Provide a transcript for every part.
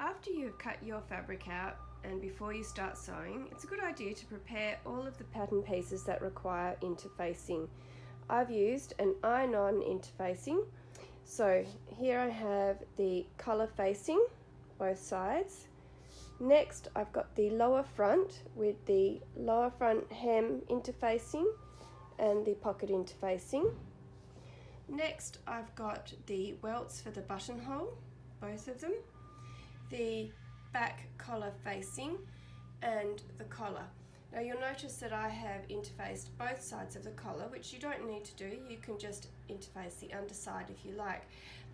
After you've cut your fabric out and before you start sewing, it's a good idea to prepare all of the pattern pieces that require interfacing. I've used an iron-on interfacing. So here I have the colour facing, both sides. Next I've got the lower front with the lower front hem interfacing and the pocket interfacing. Next I've got the welts for the buttonhole, both of them, the back collar facing and the collar. Now you'll notice that I have interfaced both sides of the collar, which you don't need to do. You can just interface the underside if you like.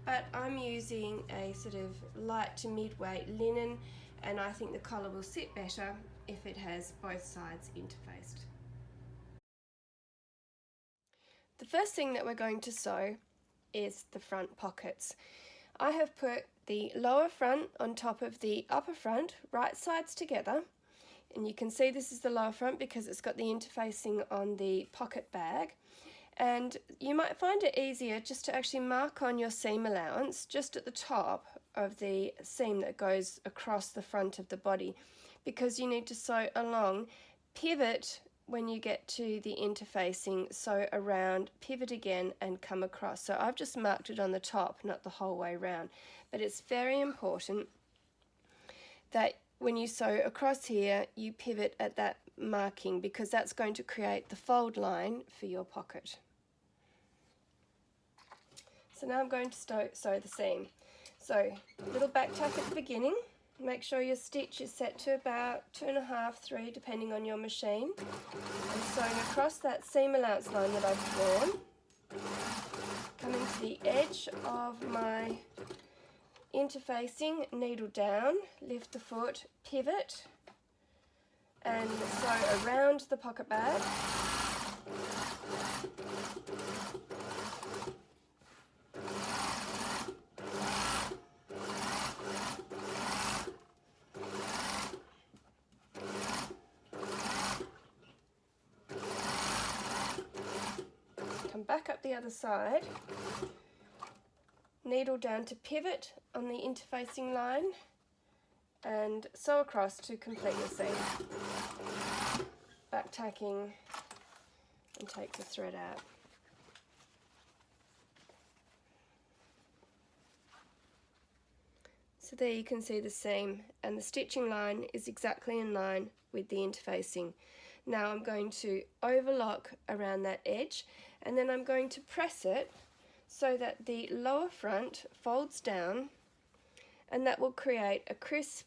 But I'm using a sort of light to mid-weight linen, and I think the collar will sit better if it has both sides interfaced. The first thing that we're going to sew is the front pockets. I have put the lower front on top of the upper front, right sides together, and you can see this is the lower front because it's got the interfacing on the pocket bag. And you might find it easier just to actually mark on your seam allowance just at the top of the seam that goes across the front of the body, because you need to sew along, pivot when you get to the interfacing, sew around, pivot again and come across. So I've just marked it on the top, not the whole way around. But it's very important that when you sew across here, you pivot at that marking, because that's going to create the fold line for your pocket. So now I'm going to sew the seam. So little back tack at the beginning. Make sure your stitch is set to about 2.5, 3, depending on your machine. And sewing across that seam allowance line that I've drawn, coming to the edge of my interfacing, needle down, lift the foot, pivot, and sew around the pocket bag. Come back up the other side, needle down to pivot on the interfacing line, and sew across to complete the seam. Back tacking and take the thread out. So there you can see the seam, and the stitching line is exactly in line with the interfacing. Now I'm going to overlock around that edge, and then I'm going to press it so that the lower front folds down, and that will create a crisp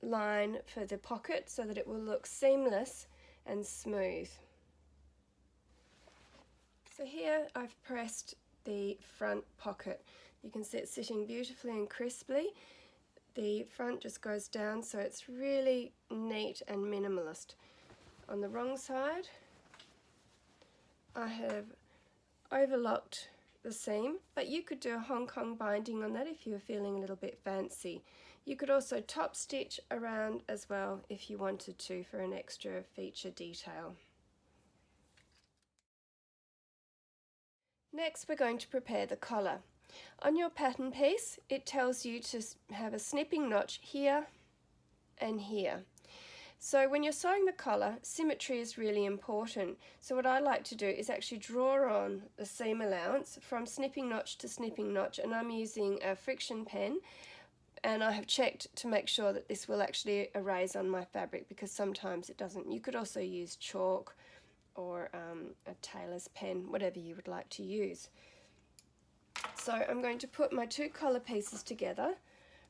line for the pocket so that it will look seamless and smooth. So here I've pressed the front pocket. You can see it sitting beautifully and crisply. The front just goes down, so it's really neat and minimalist. On the wrong side, I have overlocked the seam, but you could do a Hong Kong binding on that if you were feeling a little bit fancy. You could also top stitch around as well if you wanted to for an extra feature detail. Next we're going to prepare the collar. On your pattern piece it tells you to have a snipping notch here and here. So when you're sewing the collar, symmetry is really important. So what I like to do is actually draw on the seam allowance from snipping notch to snipping notch, and I'm using a friction pen, and I have checked to make sure that this will actually erase on my fabric, because sometimes it doesn't. You could also use chalk or a tailor's pen, whatever you would like to use. So I'm going to put my two collar pieces together,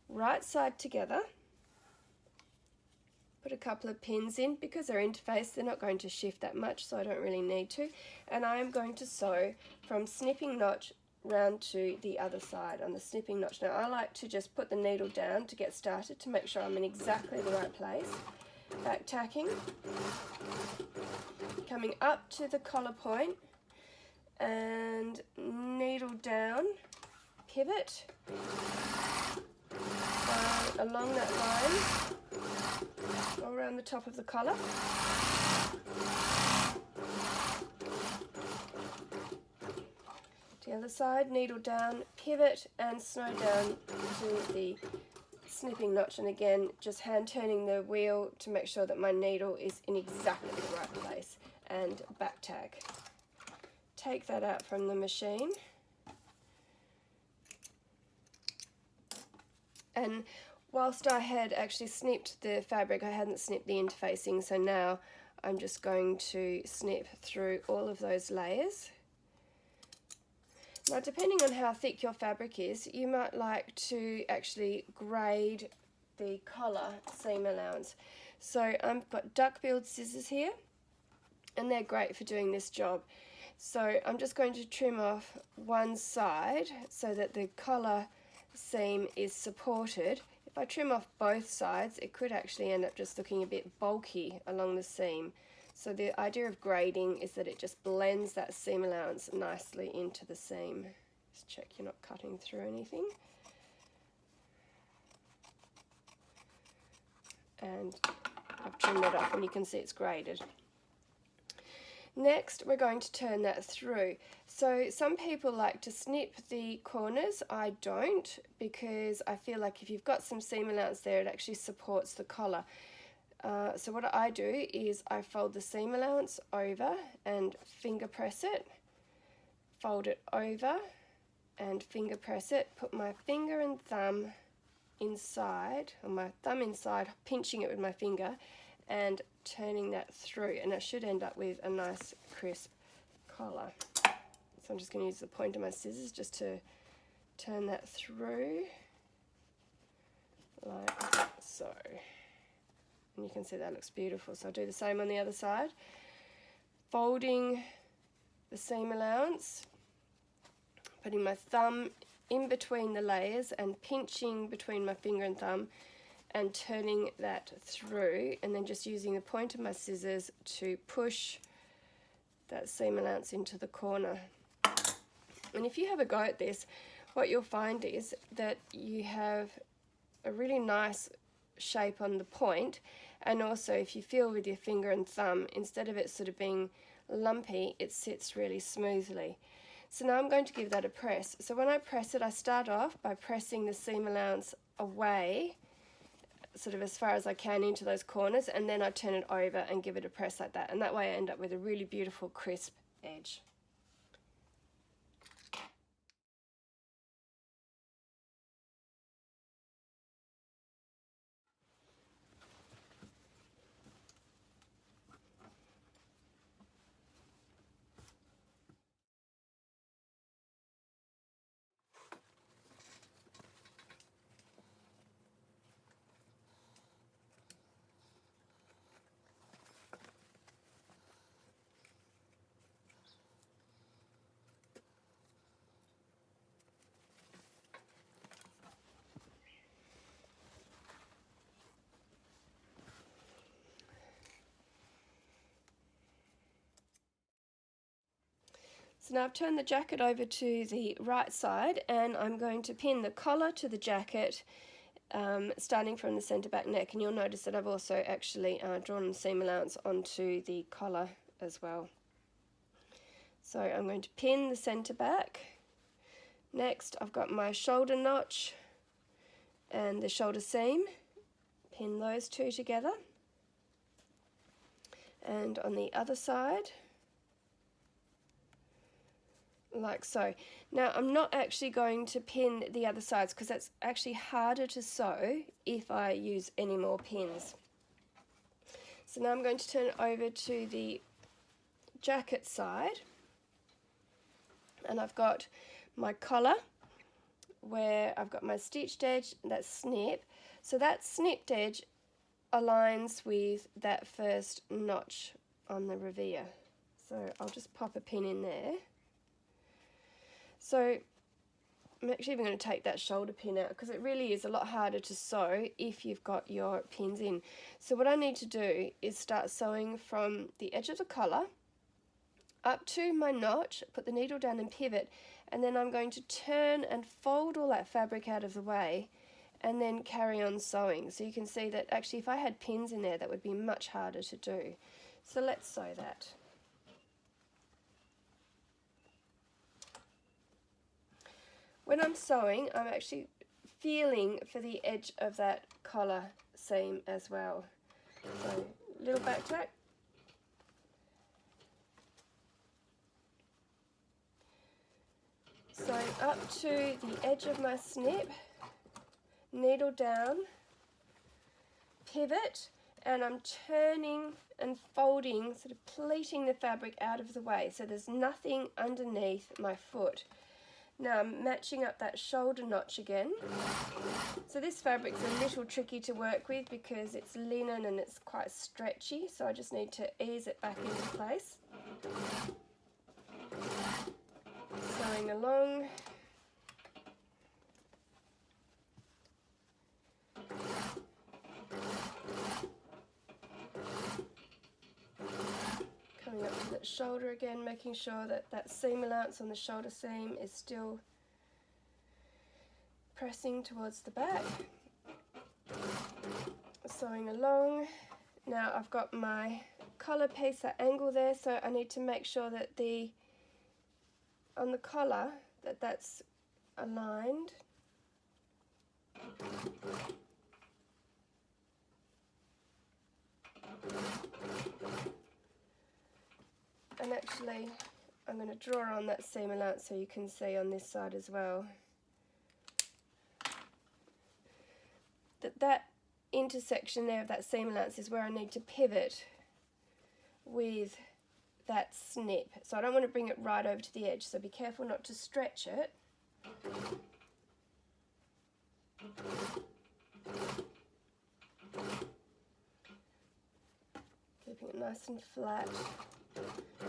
right side together. Put a couple of pins in. Because they're interfaced, they're not going to shift that much, so I don't really need to. And I am going to sew from snipping notch round to the other side on the snipping notch. Now I like to just put the needle down to get started to make sure I'm in exactly the right place. Back tacking, coming up to the collar point, and needle down, pivot, along that line, around the top of the collar. To the other side, needle down, pivot and sew down to the snipping notch, and again just hand turning the wheel to make sure that my needle is in exactly the right place, and back tag. Take that out from the machine, and whilst I had actually snipped the fabric, I hadn't snipped the interfacing, so now I'm just going to snip through all of those layers. Now, depending on how thick your fabric is, you might like to actually grade the collar seam allowance. So I've got duck-billed scissors here, and they're great for doing this job. So I'm just going to trim off one side so that the collar seam is supported. If I trim off both sides, it could actually end up just looking a bit bulky along the seam. So the idea of grading is that it just blends that seam allowance nicely into the seam. Just check you're not cutting through anything. And I've trimmed that off, and you can see it's graded. Next, we're going to turn that through. So some people like to snip the corners. I don't, because I feel like if you've got some seam allowance there, it actually supports the collar. So what I do is I fold the seam allowance over and finger press it, fold it over and finger press it, put my finger and thumb inside, or my thumb inside, pinching it with my finger and turning that through, and I should end up with a nice crisp collar. So I'm just going to use the point of my scissors just to turn that through like so. And you can see that looks beautiful. So I'll do the same on the other side. Folding the seam allowance, putting my thumb in between the layers and pinching between my finger and thumb and turning that through, and then just using the point of my scissors to push that seam allowance into the corner. And if you have a go at this, what you'll find is that you have a really nice shape on the point, and also if you feel with your finger and thumb, instead of it sort of being lumpy, it sits really smoothly. So now I'm going to give that a press. So when I press it, I start off by pressing the seam allowance away, sort of as far as I can into those corners, and then I turn it over and give it a press like that, and that way I end up with a really beautiful crisp edge. So now I've turned the jacket over to the right side, and I'm going to pin the collar to the jacket starting from the centre back neck, and you'll notice that I've also actually drawn the seam allowance onto the collar as well. So I'm going to pin the centre back. Next I've got my shoulder notch and the shoulder seam, pin those two together, and on the other side like so. Now I'm not actually going to pin the other sides because that's actually harder to sew if I use any more pins. So now I'm going to turn it over to the jacket side, and I've got my collar where I've got my stitched edge, that snip. So that snipped edge aligns with that first notch on the revere. So I'll just pop a pin in there. So I'm actually even going to take that shoulder pin out because it really is a lot harder to sew if you've got your pins in. So what I need to do is start sewing from the edge of the collar up to my notch, put the needle down and pivot, and then I'm going to turn and fold all that fabric out of the way and then carry on sewing. So you can see that actually if I had pins in there, that would be much harder to do. So let's sew that. When I'm sewing, I'm actually feeling for the edge of that collar seam as well. So little back tack. So up to the edge of my snip, needle down, pivot, and I'm turning and folding, sort of pleating the fabric out of the way so there's nothing underneath my foot. Now I'm matching up that shoulder notch again. So this fabric's a little tricky to work with because it's linen and it's quite stretchy, so I just need to ease it back into place. Sewing along. Coming up to that shoulder again, making sure that that seam allowance on the shoulder seam is still pressing towards the back. Sewing along. Now I've got my collar piece at angle there, so I need to make sure that on the collar that's aligned. And actually I'm going to draw on that seam allowance so you can see on this side as well that intersection there of that seam allowance is where I need to pivot with that snip. So I don't want to bring it right over to the edge, so be careful not to stretch it. Keeping it nice and flat.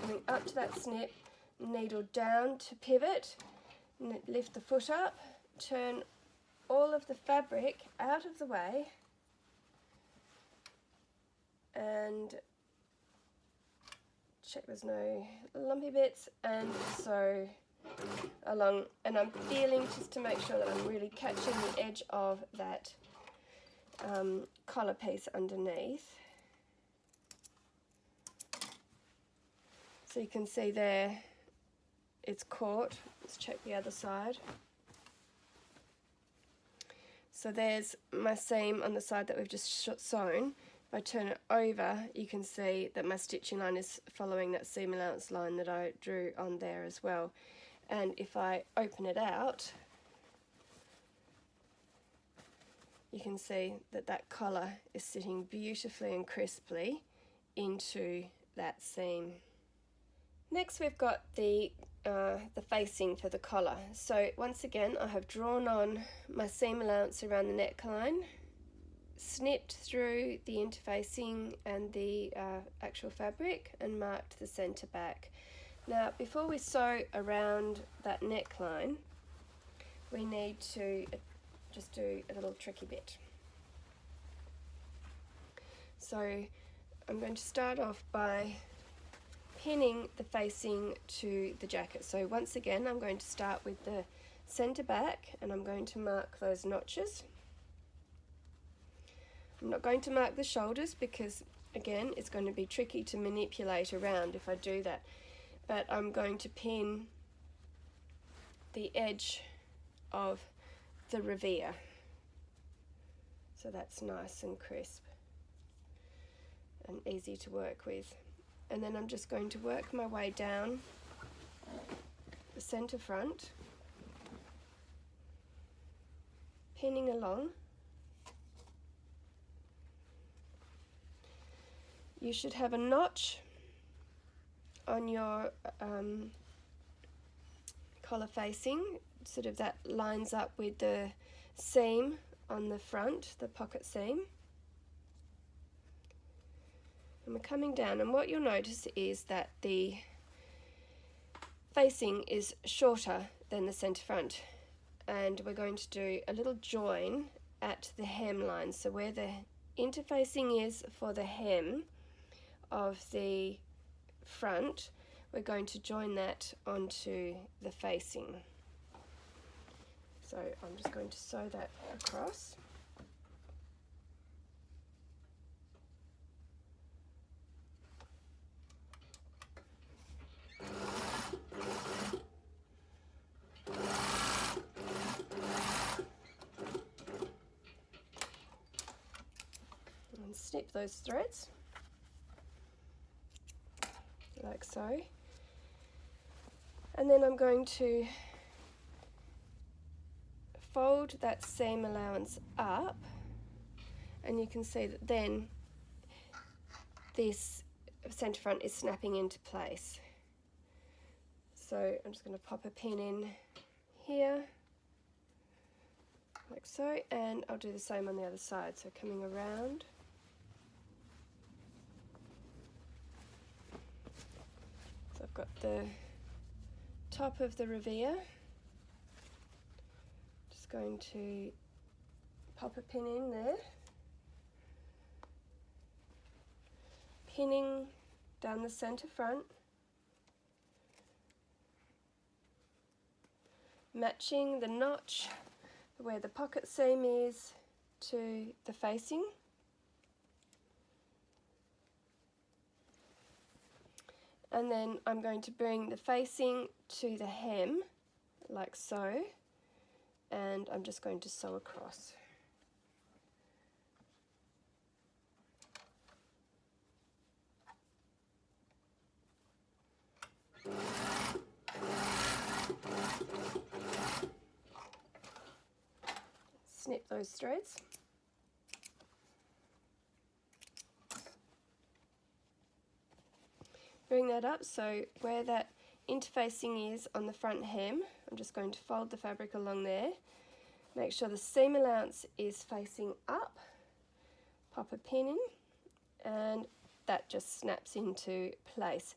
Coming up to that snip, needle down to pivot, lift the foot up, turn all of the fabric out of the way, and check there's no lumpy bits, and sew along. And I'm feeling just to make sure that I'm really catching the edge of that collar piece underneath. So you can see there it's caught. Let's check the other side. So there's my seam on the side that we've just sewn. If I turn it over, you can see that my stitching line is following that seam allowance line that I drew on there as well. And if I open it out, you can see that that collar is sitting beautifully and crisply into that seam. Next we've got the facing for the collar. So once again I have drawn on my seam allowance around the neckline, snipped through the interfacing and the actual fabric and marked the centre back. Now before we sew around that neckline, we need to just do a little tricky bit. So I'm going to start off by pinning the facing to the jacket. So once again I'm going to start with the centre back and I'm going to mark those notches. I'm not going to mark the shoulders because again it's going to be tricky to manipulate around if I do that, but I'm going to pin the edge of the revere so that's nice and crisp and easy to work with. And then I'm just going to work my way down the centre front, pinning along. You should have a notch on your collar facing, sort of that lines up with the seam on the front, the pocket seam. And we're coming down, and what you'll notice is that the facing is shorter than the centre front, and we're going to do a little join at the hem line. So where the interfacing is for the hem of the front, we're going to join that onto the facing. So I'm just going to sew that across. snip those threads like so, and then I'm going to fold that seam allowance up, and you can see that then this centre front is snapping into place. So I'm just going to pop a pin in here like so, and I'll do the same on the other side, so coming around. So I've got the top of the revere, just going to pop a pin in there, pinning down the centre front, matching the notch where the pocket seam is to the facing. And then I'm going to bring the facing to the hem like so, and I'm just going to sew across. Snip those threads. Bring that up, so where that interfacing is on the front hem, I'm just going to fold the fabric along there. Make sure the seam allowance is facing up, pop a pin in, and that just snaps into place.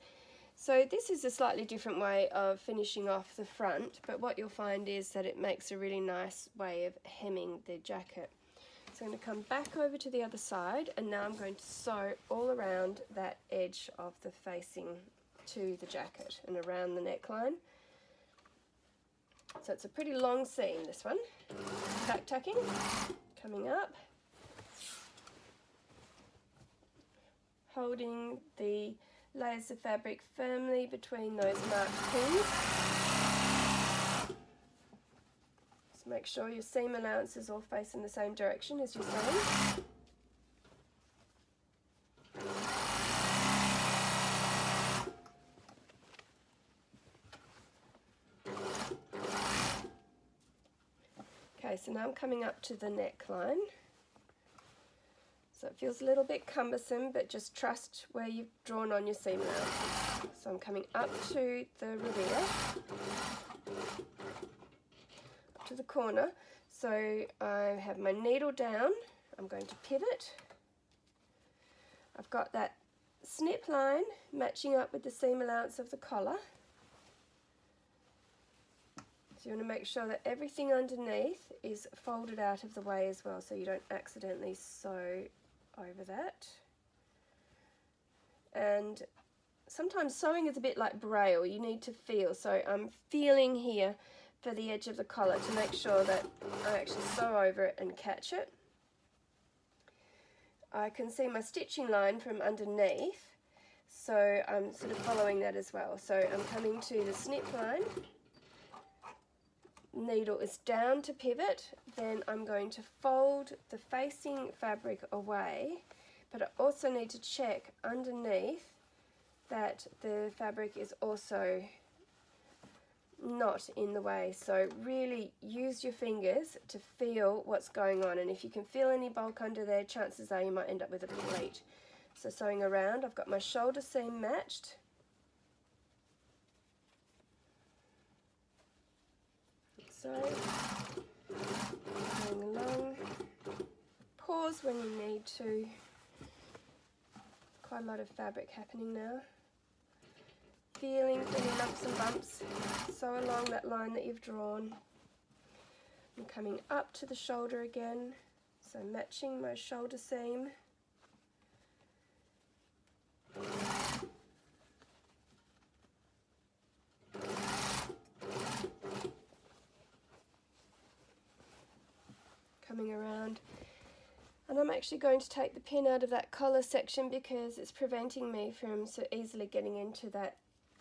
So this is a slightly different way of finishing off the front, but what you'll find is that it makes a really nice way of hemming the jacket. So I'm going to come back over to the other side, and now I'm going to sew all around that edge of the facing to the jacket and around the neckline. So it's a pretty long seam, this one. Back tucking, coming up, holding the layers of fabric firmly between those marked pins. Just make sure your seam allowances all face in the same direction as you're sewing. Okay, so now I'm coming up to the neckline. So it feels a little bit cumbersome, but just trust where you've drawn on your seam allowance. So I'm coming up to the revere, up to the corner. So I have my needle down, I'm going to pivot. I've got that snip line matching up with the seam allowance of the collar. So you want to make sure that everything underneath is folded out of the way as well, so you don't accidentally sew over that. And sometimes sewing is a bit like braille, you need to feel, so I'm feeling here for the edge of the collar to make sure that I actually sew over it and catch it. I can see my stitching line from underneath, so I'm sort of following that as well. So I'm coming to the snip line, needle is down to pivot, then I'm going to fold the facing fabric away, but I also need to check underneath that the fabric is also not in the way. So really use your fingers to feel what's going on, and if you can feel any bulk under there, chances are you might end up with a pleat. So sewing around, I've got my shoulder seam matched. So, going along, pause when you need to. Quite a lot of fabric happening now. Feeling any lumps and bumps, sew along that line that you've drawn. I'm coming up to the shoulder again, so matching my shoulder seam. Coming around, and I'm actually going to take the pin out of that collar section because it's preventing me from so easily getting into that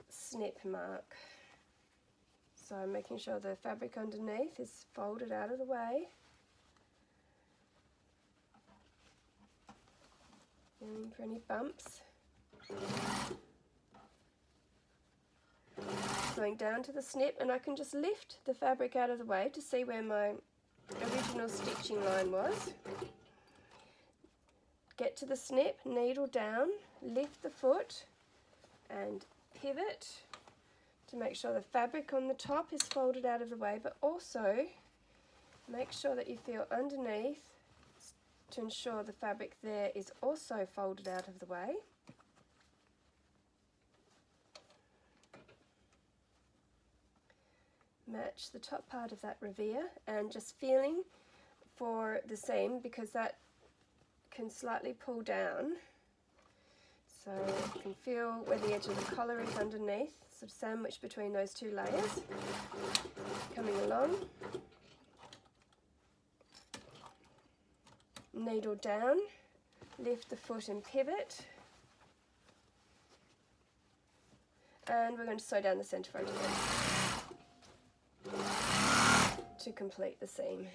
snip mark. So I'm making sure the fabric underneath is folded out of the way. feeling for any bumps. Going down to the snip, and I can just lift the fabric out of the way to see where my original stitching line was. Get to the snip, needle down, lift the foot and pivot to make sure the fabric on the top is folded out of the way, but also make sure that you feel underneath to ensure the fabric there is also folded out of the way. Match the top part of that revere and just feeling for the seam, because that can slightly pull down. So you can feel where the edge of the collar is underneath, sort of sandwiched between those two layers. Coming along. Needle down, lift the foot and pivot. And we're going to sew down the centre front again to complete the seam.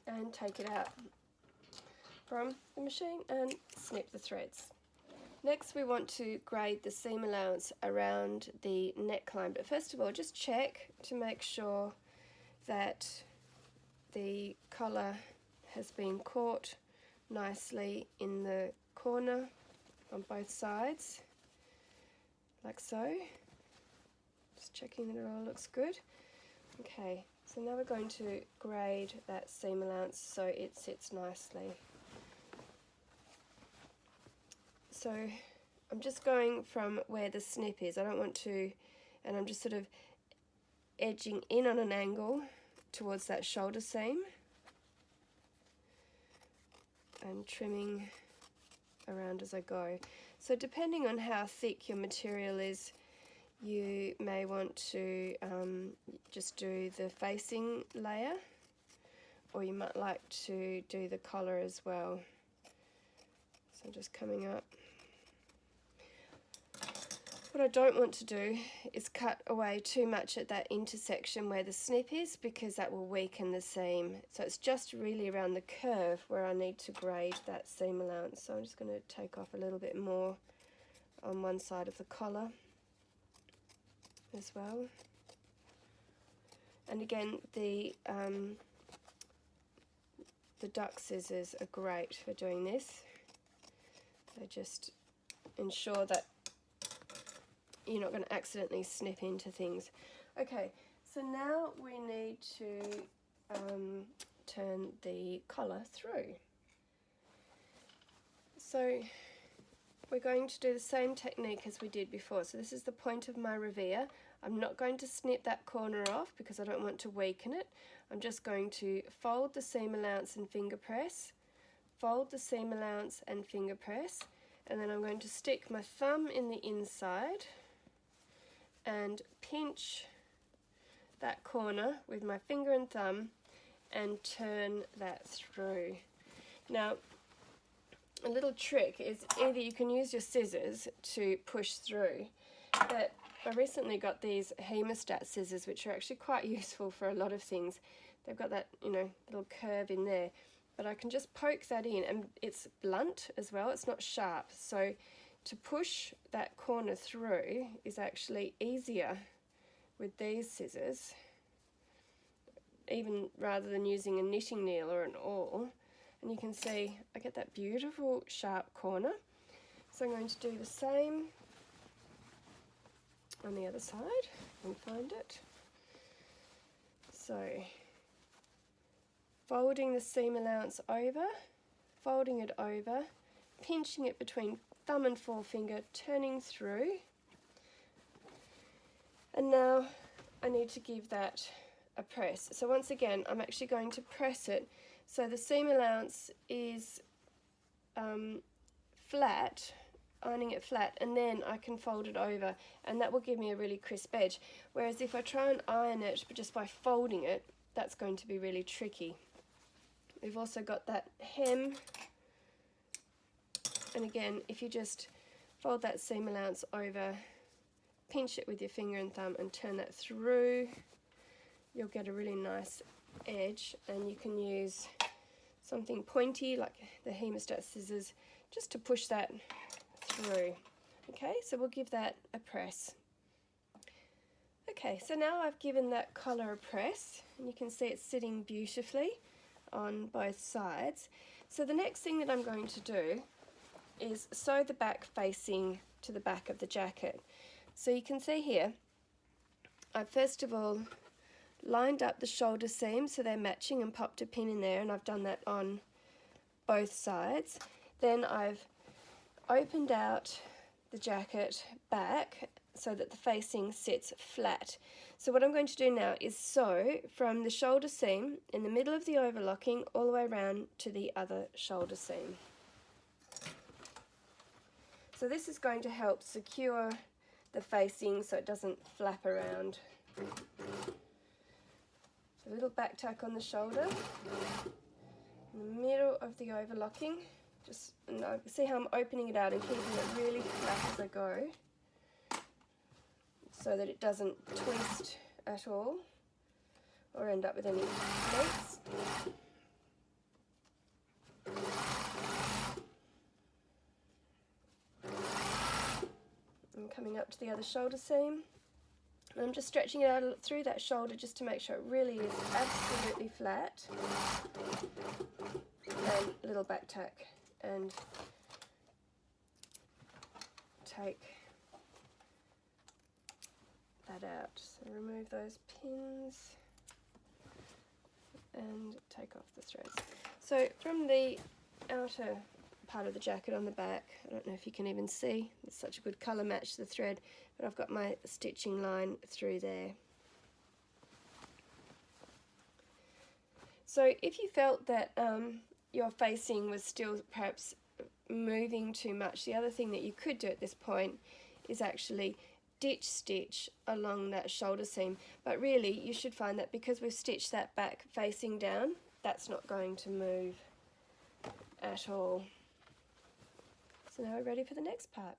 And take it out from the machine and snip the threads. Next we want to grade the seam allowance around the neckline, but first of all just check to make sure that the collar has been caught nicely in the corner on both sides, like so. Just checking that it all looks good. Okay, so now we're going to grade that seam allowance so it sits nicely. So I'm just going from where the snip is. I don't want to, and I'm just sort of edging in on an angle towards that shoulder seam and trimming around as I go. So depending on how thick your material is, you may want to just do the facing layer, or you might like to do the collar as well. So just coming up. What I don't want to do is cut away too much at that intersection where the snip is, because that will weaken the seam. So it's just really around the curve where I need to grade that seam allowance. So I'm just going to take off a little bit more on one side of the collar as well. And again, the duck scissors are great for doing this. They just ensure that you're not going to accidentally snip into things. Okay, so now we need to turn the collar through. So we're going to do the same technique as we did before. So this is the point of my revere. I'm not going to snip that corner off because I don't want to weaken it. I'm just going to fold the seam allowance and finger press, fold the seam allowance and finger press, and then I'm going to stick my thumb in the inside and pinch that corner with my finger and thumb and turn that through. Now, a little trick is either you can use your scissors to push through, but I recently got these hemostat scissors, which are actually quite useful for a lot of things. They've got that, you know, little curve in there, but I can just poke that in, and it's blunt as well, it's not sharp. So to push that corner through is actually easier with these scissors, even rather than using a knitting needle or an awl. And you can see I get that beautiful sharp corner. So I'm going to do the same on the other side and find it. So folding the seam allowance over, folding it over, pinching it between thumb and forefinger, turning through. And now I need to give that a press. So once again, I'm actually going to press it so the seam allowance is flat ironing it flat, and then I can fold it over, and that will give me a really crisp edge. Whereas if I try and iron it just by folding it, that's going to be really tricky. We've also got that hem, and again, if you just fold that seam allowance over, pinch it with your finger and thumb and turn that through, you'll get a really nice edge, and you can use something pointy like the hemostat scissors just to push that through. Okay, so we'll give that a press. Okay, so now I've given that collar a press, and you can see it's sitting beautifully on both sides. So the next thing that I'm going to do is sew the back facing to the back of the jacket. So you can see here, I first of all lined up the shoulder seams so they're matching and popped a pin in there, and I've done that on both sides. Then I've opened out the jacket back so that the facing sits flat. So what I'm going to do now is sew from the shoulder seam in the middle of the overlocking all the way around to the other shoulder seam. So this is going to help secure the facing so it doesn't flap around. A little back tack on the shoulder, in the middle of the overlocking. Just see how I'm opening it out and keeping it really flat as I go, so that it doesn't twist at all or end up with any pleats. I'm coming up to the other shoulder seam. I'm just stretching it out through that shoulder just to make sure it really is absolutely flat. And a little back tack and take that out. So remove those pins and take off the threads. So from the outer part of the jacket on the back, I don't know if you can even see, it's such a good colour match to the thread, but I've got my stitching line through there. So if you felt that your facing was still perhaps moving too much, the other thing that you could do at this point is actually ditch stitch along that shoulder seam, but really you should find that because we've stitched that back facing down, that's not going to move at all. So now we're ready for the next part.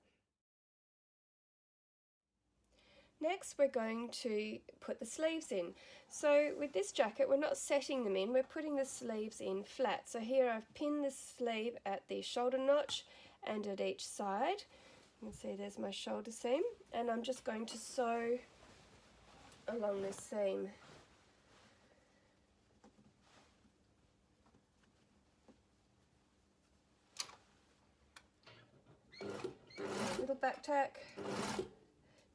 Next we're going to put the sleeves in. So with this jacket we're not setting them in, we're putting the sleeves in flat. So here I've pinned the sleeve at the shoulder notch and at each side. You can see there's my shoulder seam, and I'm just going to sew along this seam. Little back tack,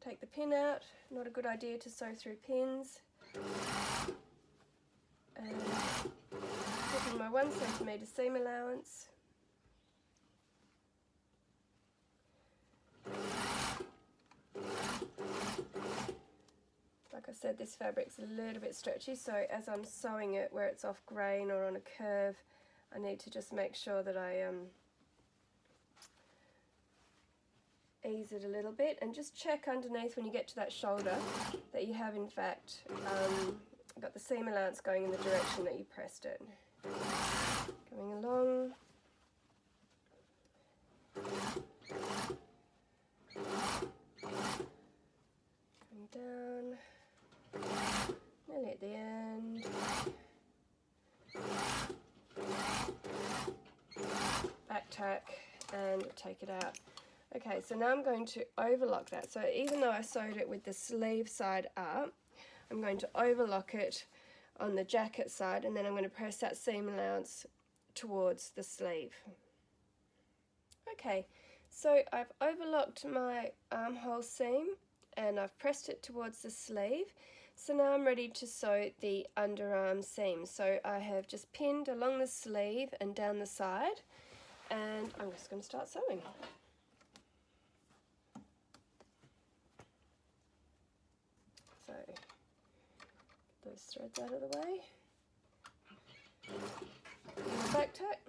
take the pin out, not a good idea to sew through pins, and put in my 1 centimetre seam allowance. Like I said, this fabric's a little bit stretchy, so as I'm sewing it where it's off grain or on a curve, I need to just make sure that I ease it a little bit, and just check underneath when you get to that shoulder that you have in fact got the seam allowance going in the direction that you pressed it. Coming along. Coming down. Nearly at the end. Back tack and take it out. Okay, so now I'm going to overlock that. So even though I sewed it with the sleeve side up, I'm going to overlock it on the jacket side, and then I'm going to press that seam allowance towards the sleeve. Okay, so I've overlocked my armhole seam and I've pressed it towards the sleeve. So now I'm ready to sew the underarm seam. So I have just pinned along the sleeve and down the side, and I'm just going to start sewing. So those threads out of the way. Back tack.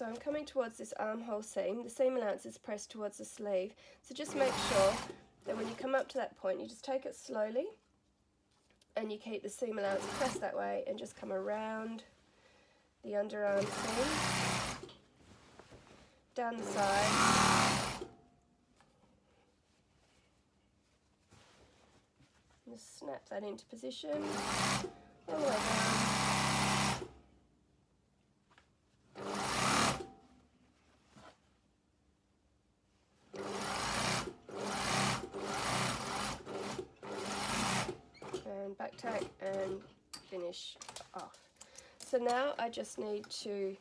So I'm coming towards this armhole seam. The seam allowance is pressed towards the sleeve. So just make sure that when you come up to that point, you just take it slowly and you keep the seam allowance pressed that way and just come around the underarm seam, down the side, just snap that into position, all the way down. And back tack and finish off. So now I just need to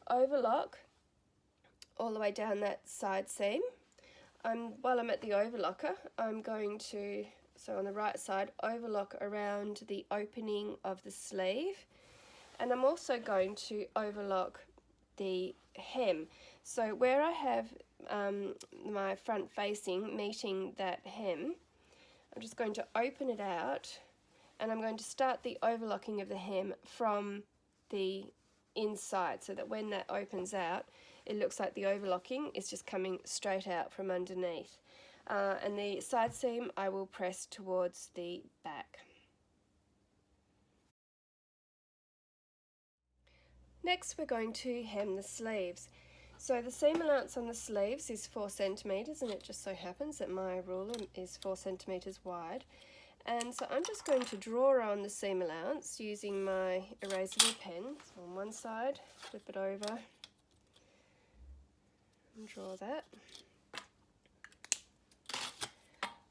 overlock all the way down that side seam. While I'm at the overlocker, I'm going to, so on the right side, overlock around the opening of the sleeve, and I'm also going to overlock the hem. So where I have my front facing meeting that hem, I'm just going to open it out, and I'm going to start the overlocking of the hem from the inside, so that when that opens out, it looks like the overlocking is just coming straight out from underneath. And the side seam I will press towards the back. Next we're going to hem the sleeves. So the seam allowance on the sleeves is 4 centimetres, and it just so happens that my ruler is 4 centimetres wide. And so I'm just going to draw on the seam allowance using my erasable pen. So on one side, flip it over and draw that.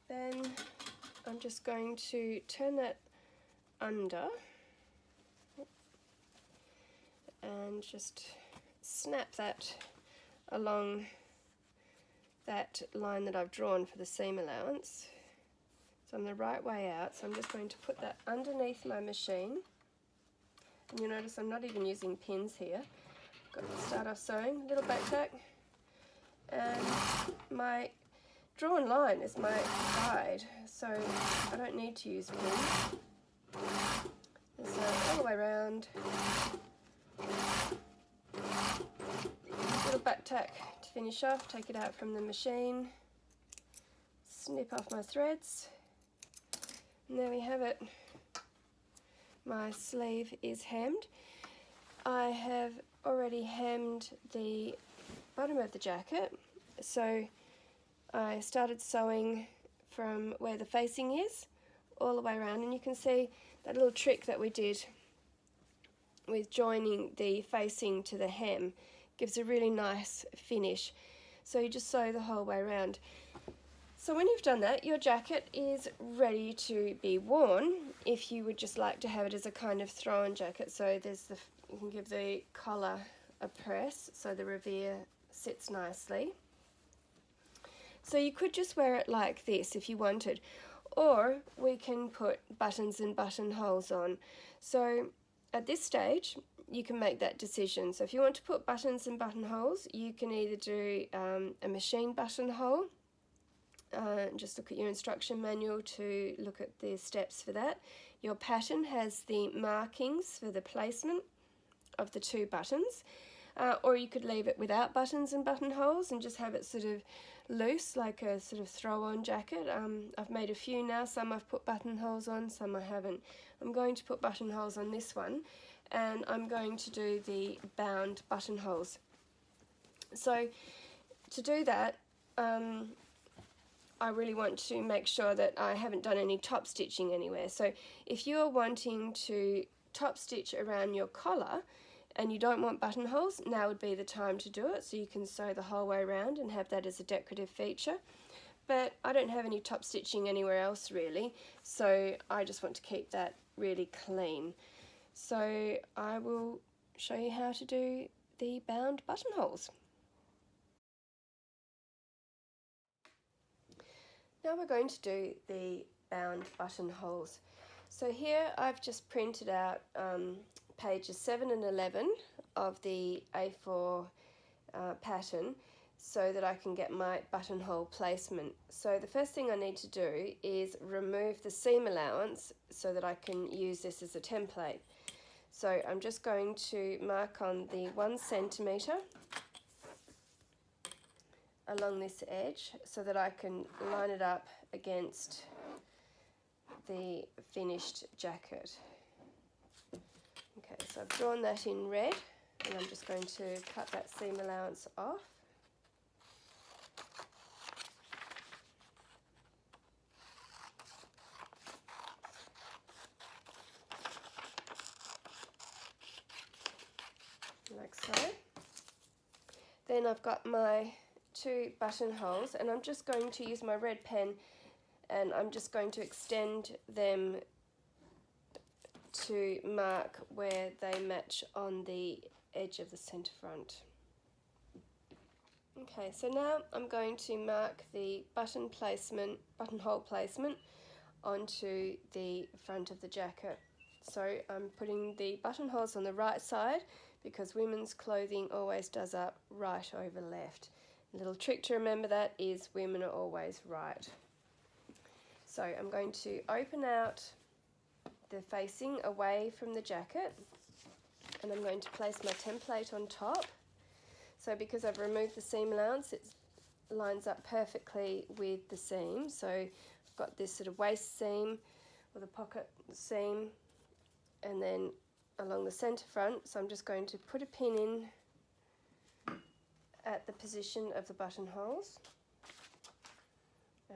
Then I'm just going to turn that under and just snap that along that line that I've drawn for the seam allowance. So I'm the right way out, so I'm just going to put that underneath my machine. And you'll notice I'm not even using pins here. Got to start off sewing, little back tack, and my drawn line is my guide, so I don't need to use pins. So all the way around, little back tack to finish off, take it out from the machine, snip off my threads, and there we have it. My sleeve is hemmed. I have already hemmed the bottom of the jacket, so I started sewing from where the facing is all the way around, and you can see that little trick that we did with joining the facing to the hem gives a really nice finish. So you just sew the whole way around. So when you've done that, your jacket is ready to be worn if you would just like to have it as a kind of throw-on jacket. So you can give the collar a press so the revere sits nicely. So you could just wear it like this if you wanted, or we can put buttons and buttonholes on. So at this stage you can make that decision. So if you want to put buttons and buttonholes, you can either do a machine buttonhole. Just look at your instruction manual to look at the steps for that. Your pattern has the markings for the placement of the 2 buttons, or you could leave it without buttons and buttonholes and just have it sort of loose, like a sort of throw-on jacket. I've made a few now, some I've put buttonholes on, some I haven't. I'm going to put buttonholes on this one, and I'm going to do the bound buttonholes. So to do that, I really want to make sure that I haven't done any top stitching anywhere. So if you're wanting to top stitch around your collar and you don't want buttonholes, now would be the time to do it, so you can sew the whole way around and have that as a decorative feature. But I don't have any top stitching anywhere else really, so I just want to keep that really clean. So I will show you how to do the bound buttonholes. Now we're going to do the bound buttonholes. So here I've just printed out pages 7 and 11 of the A4 pattern so that I can get my buttonhole placement. So the first thing I need to do is remove the seam allowance so that I can use this as a template. So I'm just going to mark on the 1 centimetre along this edge so that I can line it up against the finished jacket. Okay, so I've drawn that in red and I'm just going to cut that seam allowance off. Like so. Then I've got my 2 buttonholes and I'm just going to use my red pen and I'm just going to extend them to mark where they match on the edge of the centre front. Okay, so now I'm going to mark the buttonhole placement onto the front of the jacket. So I'm putting the buttonholes on the right side because women's clothing always does up right over left. A little trick to remember that is women are always right. So I'm going to open out the facing away from the jacket and I'm going to place my template on top. So because I've removed the seam allowance, it lines up perfectly with the seam. So I've got this sort of waist seam or the pocket seam and then along the centre front. So I'm just going to put a pin in at the position of the buttonholes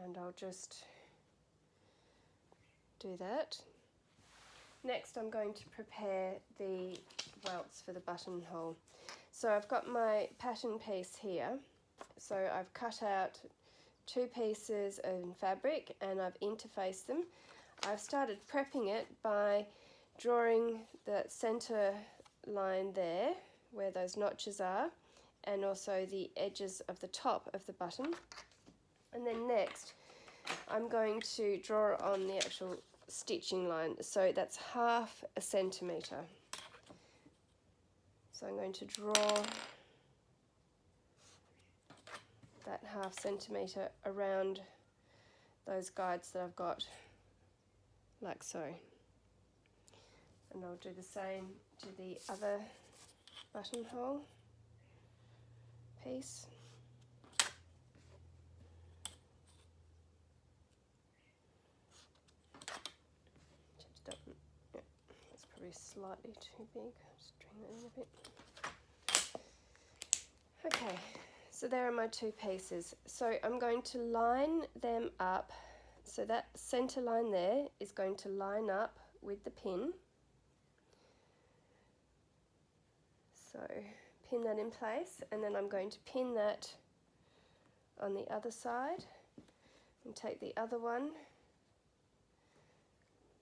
and I'll just do that. Next I'm going to prepare the welts for the buttonhole. So I've got my pattern piece here. So I've cut out 2 pieces of fabric and I've interfaced them. I've started prepping it by drawing the centre line there where those notches are and also the edges of the top of the button. And then next I'm going to draw on the actual stitching line. So that's 1/2 centimetre. So I'm going to draw that 1/2 centimetre around those guides that I've got, like so. And I'll do the same to the other buttonhole piece. Yeah, it's probably slightly too big. Just bring that in a bit. Okay, so there are my 2 pieces. So I'm going to line them up. So that centre line there is going to line up with the pin. So pin that in place and then I'm going to pin that on the other side and take the other one,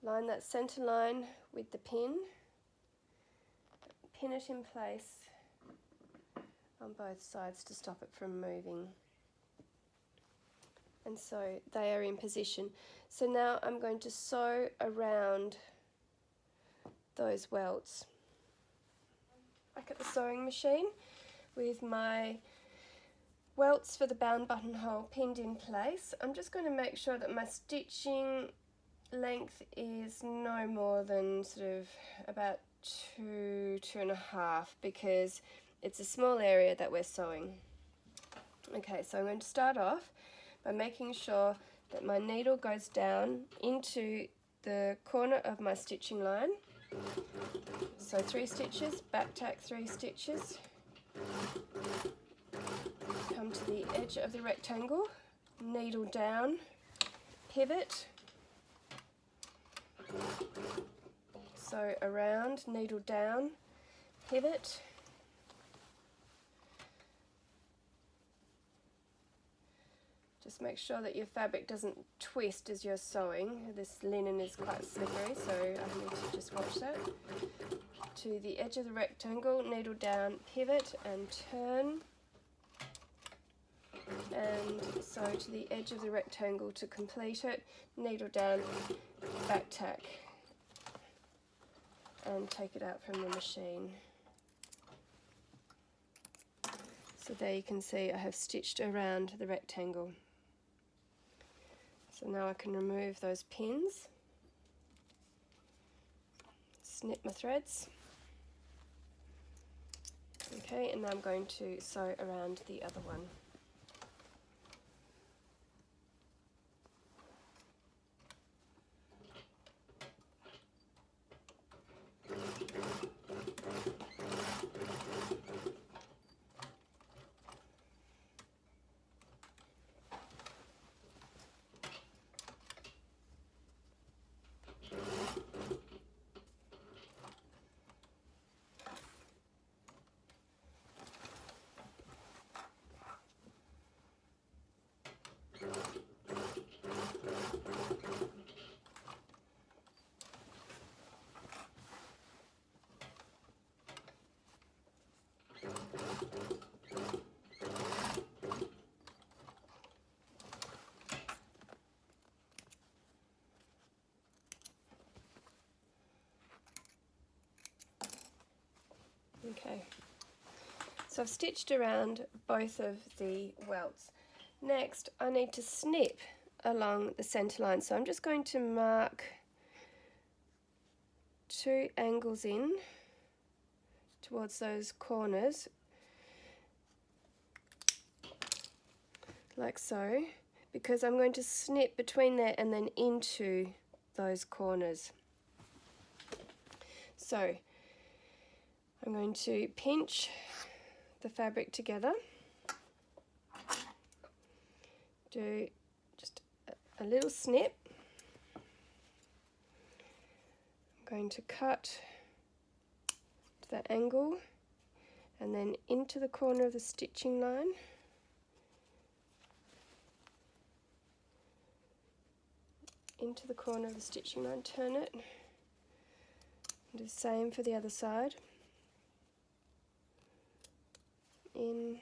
line that centre line with the pin, pin it in place on both sides to stop it from moving. And so they are in position. So now I'm going to sew around those welts. Back at the sewing machine with my welts for the bound buttonhole pinned in place. I'm just going to make sure that my stitching length is no more than sort of about 2.5 because it's a small area that we're sewing. Okay, so I'm going to start off by making sure that my needle goes down into the corner of my stitching line. So 3 stitches, back tack 3 stitches, come to the edge of the rectangle, needle down, pivot, so around, needle down, pivot, just make sure that your fabric doesn't twist as you're sewing. This linen is quite slippery, so I need to just watch that. To the edge of the rectangle, needle down, pivot and turn. And so to the edge of the rectangle to complete it, needle down, back tack and take it out from the machine. So there you can see I have stitched around the rectangle. So now I can remove those pins, snip my threads. Okay, and now I'm going to sew around the other one. Okay, so I've stitched around both of the welts. Next, I need to snip along the centre line, so I'm just going to mark 2 angles in towards those corners, like so, because I'm going to snip between there and then into those corners. So I'm going to pinch the fabric together, do just a little snip. I'm going to cut to that angle and then into the corner of the stitching line. Into the corner of the stitching line, turn it. Do the same for the other side. In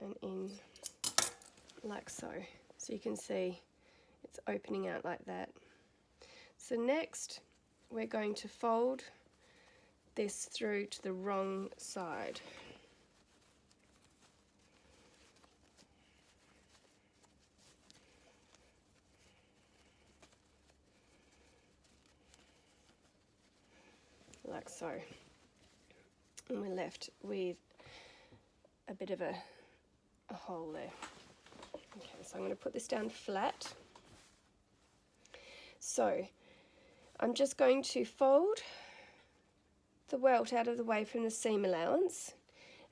and in, like so. So you can see it's opening out like that. So next we're going to fold this through to the wrong side. Like so. And we're left with a bit of a hole there. Okay, so I'm going to put this down flat. So I'm just going to fold the welt out of the way from the seam allowance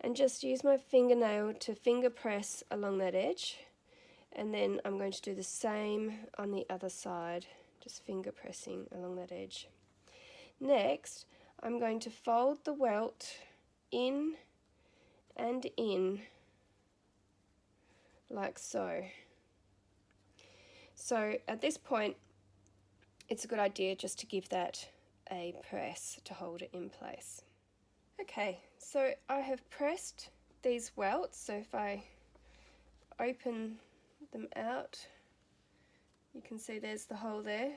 and just use my fingernail to finger press along that edge, and then I'm going to do the same on the other side, just finger pressing along that edge. Next, I'm going to fold the welt in and in, like so. So at this point, it's a good idea just to give that a press to hold it in place. Okay, so I have pressed these welts, so if I open them out, you can see there's the hole there,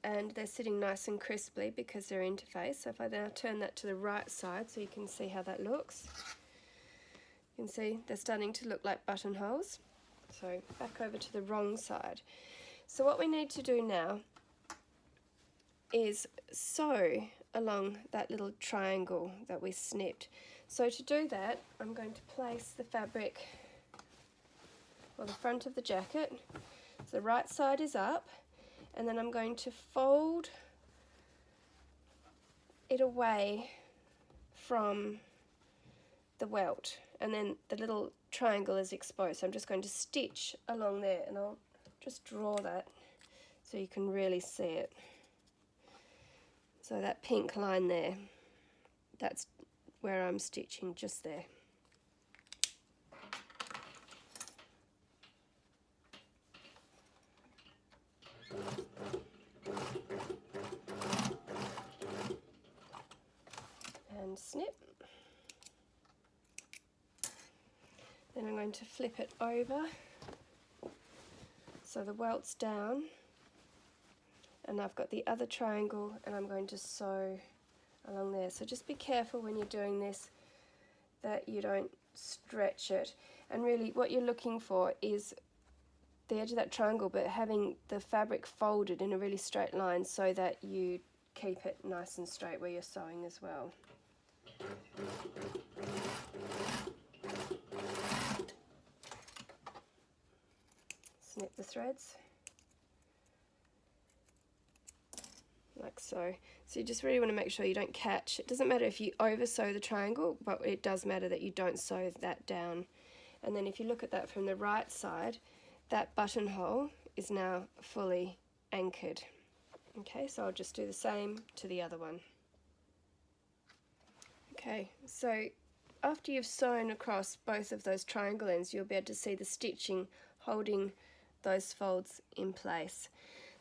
and they're sitting nice and crisply because they're interfaced. So if I now turn that to the right side so you can see how that looks, you can see they're starting to look like buttonholes. So back over to the wrong side. So what we need to do now is sew along that little triangle that we snipped. So to do that, I'm going to place the fabric on the front of the jacket. So the right side is up, and then I'm going to fold it away from the welt, and then the little triangle is exposed. So I'm just going to stitch along there, and I'll just draw that so you can really see it. So that pink line there, that's where I'm stitching, just there. And snip. Then I'm going to flip it over so the welt's down, and I've got the other triangle, and I'm going to sew along there. So just be careful when you're doing this that you don't stretch it, and really what you're looking for is the edge of that triangle but having the fabric folded in a really straight line so that you keep it nice and straight where you're sewing as well. Snip the threads like so. So you just really want to make sure you don't catch. It doesn't matter if you over sew the triangle, but it does matter that you don't sew that down. And then if you look at that from the right side, that buttonhole is now fully anchored. Okay, so I'll just do the same to the other one. Okay, so after you've sewn across both of those triangle ends, you'll be able to see the stitching holding those folds in place.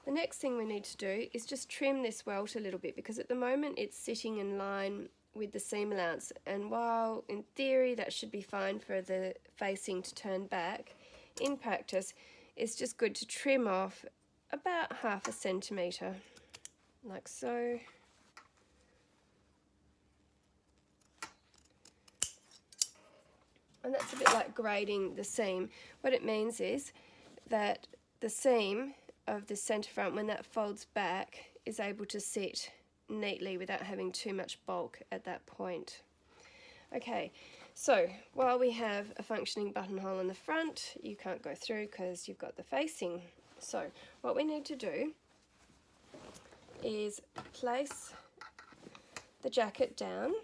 The next thing we need to do is just trim this welt a little bit, because at the moment it's sitting in line with the seam allowance, and while in theory that should be fine for the facing to turn back, in practice it's just good to trim off about 1/2 centimetre, like so. And that's a bit like grading the seam. What it means is that the seam of the centre front, when that folds back, is able to sit neatly without having too much bulk at that point. Okay, so while we have a functioning buttonhole in the front, you can't go through because you've got the facing. So what we need to do is place the jacket down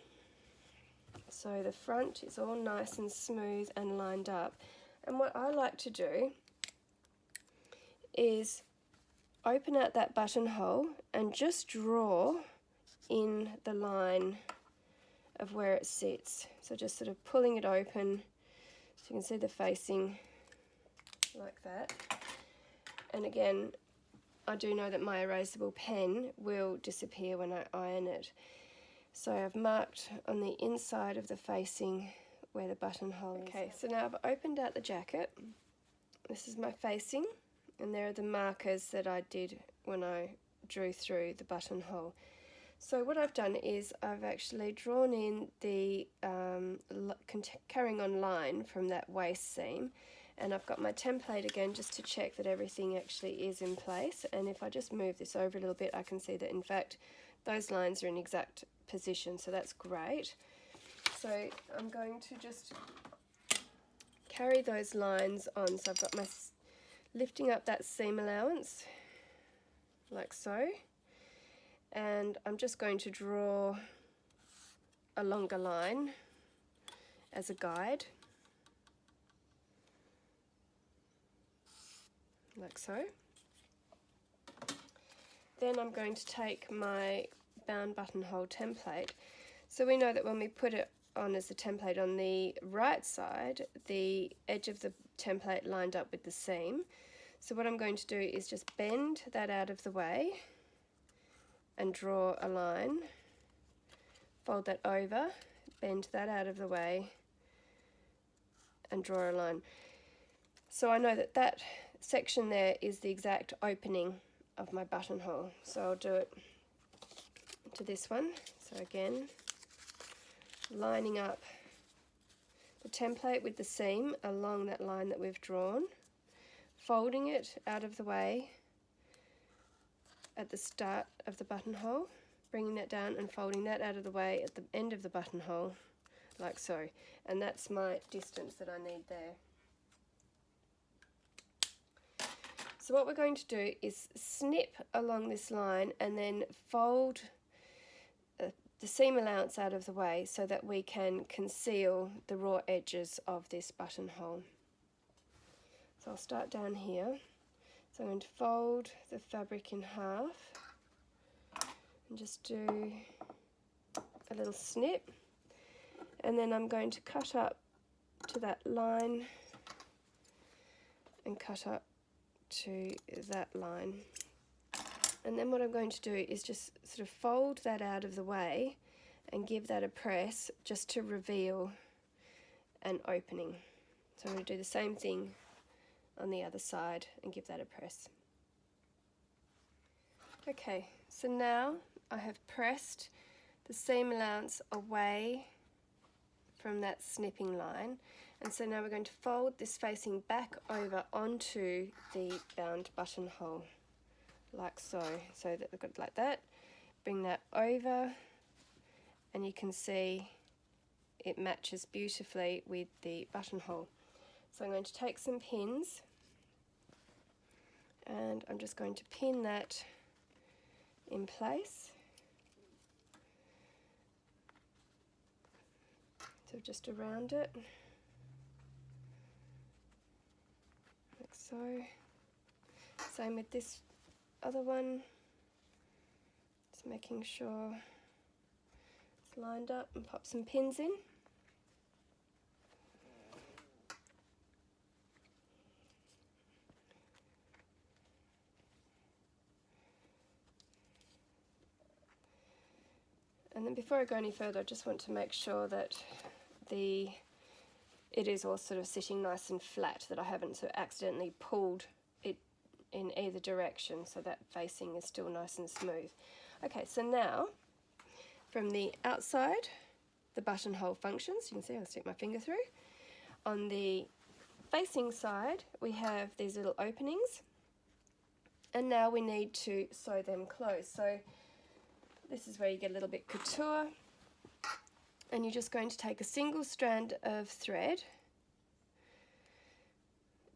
so the front is all nice and smooth and lined up. And what I like to do is open out that buttonhole and just draw in the line of where it sits. So just sort of pulling it open so you can see the facing like that. And again, I do know that my erasable pen will disappear when I iron it. So I've marked on the inside of the facing where the buttonhole is. Okay, so now I've opened out the jacket. This is my facing, and there are the markers that I did when I drew through the buttonhole. So what I've done is I've actually drawn in the carrying on line from that waist seam, and I've got my template again just to check that everything actually is in place. And if I just move this over a little bit, I can see that in fact those lines are in exact position, so that's great. So I'm going to just carry those lines on. So I've got my lifting up that seam allowance like so, and I'm just going to draw a longer line as a guide like so. Then I'm going to take my bound buttonhole template. So we know that when we put it on as a template on the right side, the edge of the template lined up with the seam. So what I'm going to do is just bend that out of the way and draw a line, fold that over, bend that out of the way and draw a line. So I know that that section there is the exact opening of my buttonhole. So I'll do it to this one. So again, lining up the template with the seam along that line that we've drawn, folding it out of the way at the start of the buttonhole, bringing that down and folding that out of the way at the end of the buttonhole like so. And that's my distance that I need there. So what we're going to do is snip along this line and then fold the seam allowance out of the way so that we can conceal the raw edges of this buttonhole. So I'll start down here. So I'm going to fold the fabric in half and just do a little snip, and then I'm going to cut up to that line and cut up to that line. And then what I'm going to do is just sort of fold that out of the way and give that a press just to reveal an opening. So I'm going to do the same thing on the other side and give that a press. Okay, so now I have pressed the seam allowance away from that snipping line, and so now we're going to fold this facing back over onto the bound buttonhole like so, so that we've got it like that, bring that over, and you can see it matches beautifully with the buttonhole. So I'm going to take some pins and I'm just going to pin that in place. So just around it, like so. Same with this other one. Just making sure it's lined up, and pop some pins in. And then before I go any further, I just want to make sure that it is all sort of sitting nice and flat, that I haven't sort of accidentally pulled it in either direction, so that facing is still nice and smooth. Okay, so now from the outside, the buttonhole functions. You can see I'll stick my finger through. On the facing side, we have these little openings, and now we need to sew them closed. So this is where you get a little bit couture, and you're just going to take a single strand of thread,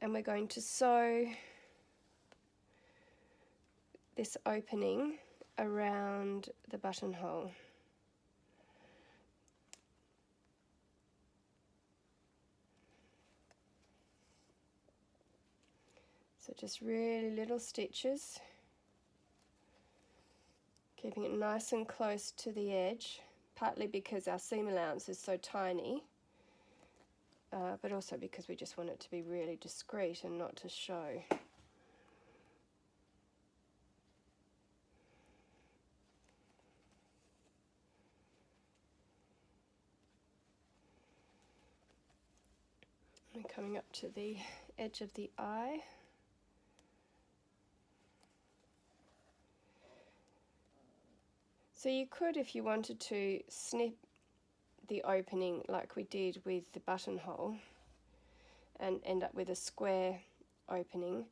and we're going to sew this opening around the buttonhole. So just really little stitches, keeping it nice and close to the edge, partly because our seam allowance is so tiny, but also because we just want it to be really discreet and not to show. And coming up to the edge of the eye. So you could, if you wanted to, snip the opening like we did with the buttonhole and end up with a square opening,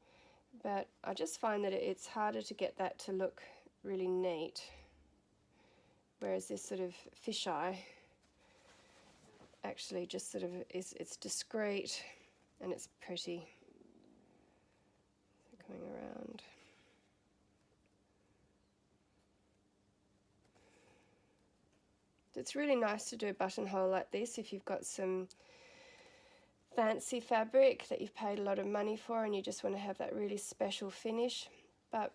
but I just find that it's harder to get that to look really neat, whereas this sort of fisheye actually just sort of it's discreet and it's pretty. So coming around. It's really nice to do a buttonhole like this if you've got some fancy fabric that you've paid a lot of money for and you just want to have that really special finish. But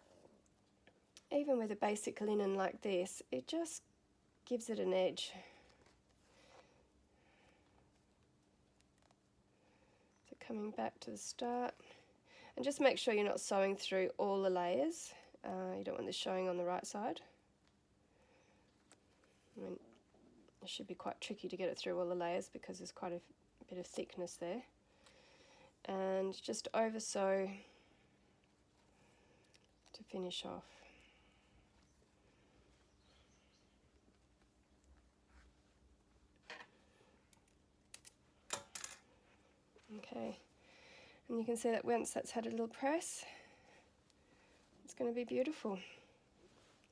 even with a basic linen like this, it just gives it an edge. So coming back to the start, and just make sure you're not sewing through all the layers. You don't want this showing on the right side. I mean, it should be quite tricky to get it through all the layers because there's quite a bit of thickness there. And just over sew to finish off. Okay, and you can see that once that's had a little press, it's going to be beautiful.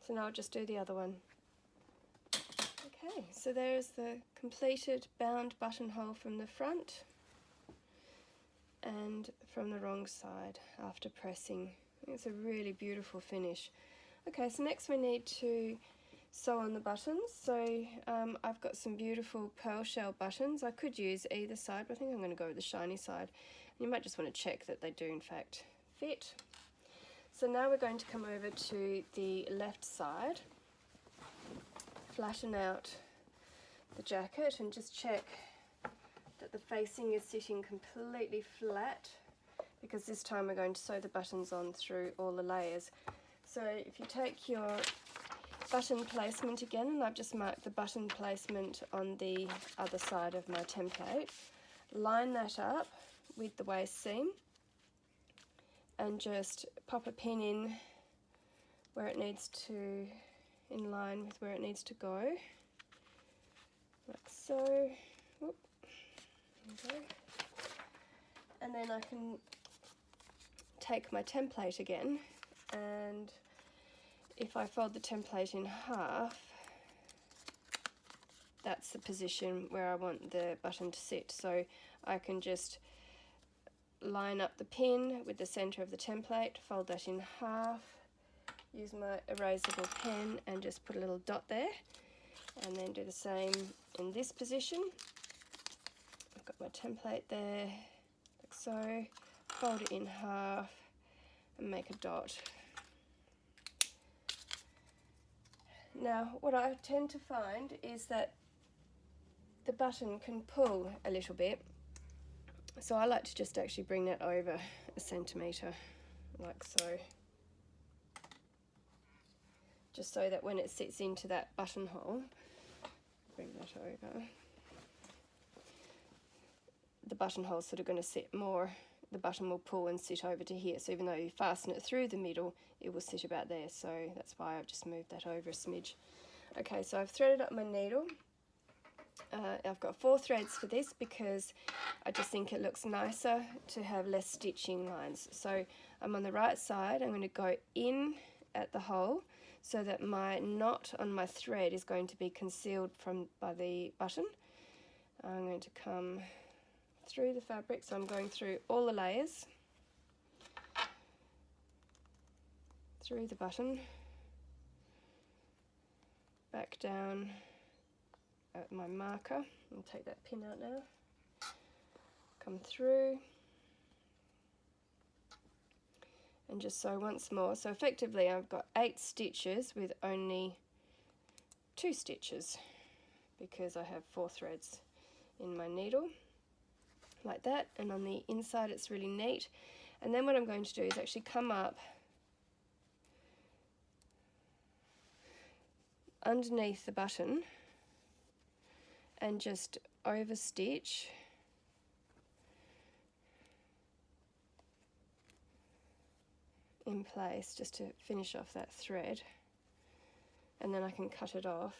So now I'll just do the other one. Okay, so there's the completed bound buttonhole from the front and from the wrong side after pressing. It's a really beautiful finish. Okay, so next we need to sew on the buttons. So I've got some beautiful pearl shell buttons. I could use either side, but I think I'm going to go with the shiny side. You might just want to check that they do in fact fit. So now we're going to come over to the left side, flatten out the jacket and just check that the facing is sitting completely flat, because this time we're going to sew the buttons on through all the layers. So if you take your button placement again, and I've just marked the button placement on the other side of my template, line that up with the waist seam and just pop a pin in where it needs to, in line with where it needs to go, like so. Whoop. There we go. And then I can take my template again and if I fold the template in half, that's the position where I want the button to sit. So I can just line up the pin with the center of the template, fold that in half, use my erasable pen and just put a little dot there, and then do the same in this position. I've got my template there, like so, fold it in half and make a dot. Now, what I tend to find is that the button can pull a little bit, so I like to just actually bring that over a centimetre, like so, just so that when it sits into that buttonhole, bring that over, the buttonhole's sort of going to sit more, the button will pull and sit over to here, so even though you fasten it through the middle, it will sit about there, so that's why I've just moved that over a smidge. Okay, so I've threaded up my needle. I've got 4 threads for this because I just think it looks nicer to have less stitching lines. So I'm on the right side, I'm going to go in at the hole so that my knot on my thread is going to be concealed by the button. I'm going to come through the fabric, so I'm going through all the layers, through the button, back down at my marker, and take that pin out now, come through, and just sew once more. So effectively I've got 8 stitches with only 2 stitches because I have 4 threads in my needle, like that, and on the inside it's really neat. And then what I'm going to do is actually come up underneath the button and just over stitch in place just to finish off that thread, and then I can cut it off.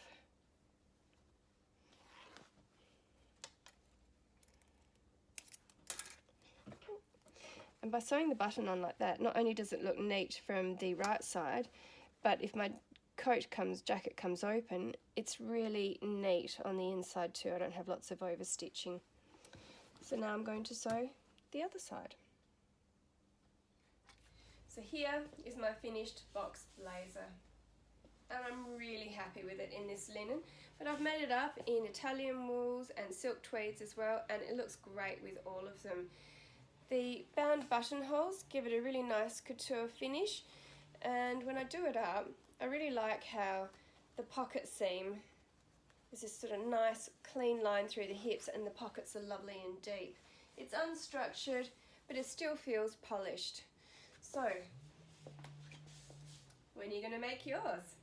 And by sewing the button on like that, not only does it look neat from the right side, but if my jacket comes open, it's really neat on the inside too. I don't have lots of over stitching. So now I'm going to sew the other side. So here is my finished box blazer, and I'm really happy with it in this linen, but I've made it up in Italian wools and silk tweeds as well, and it looks great with all of them. The bound buttonholes give it a really nice couture finish, and when I do it up, I really like how the pocket seam is this sort of nice clean line through the hips, and the pockets are lovely and deep. It's unstructured, but it still feels polished. So, when are you going to make yours?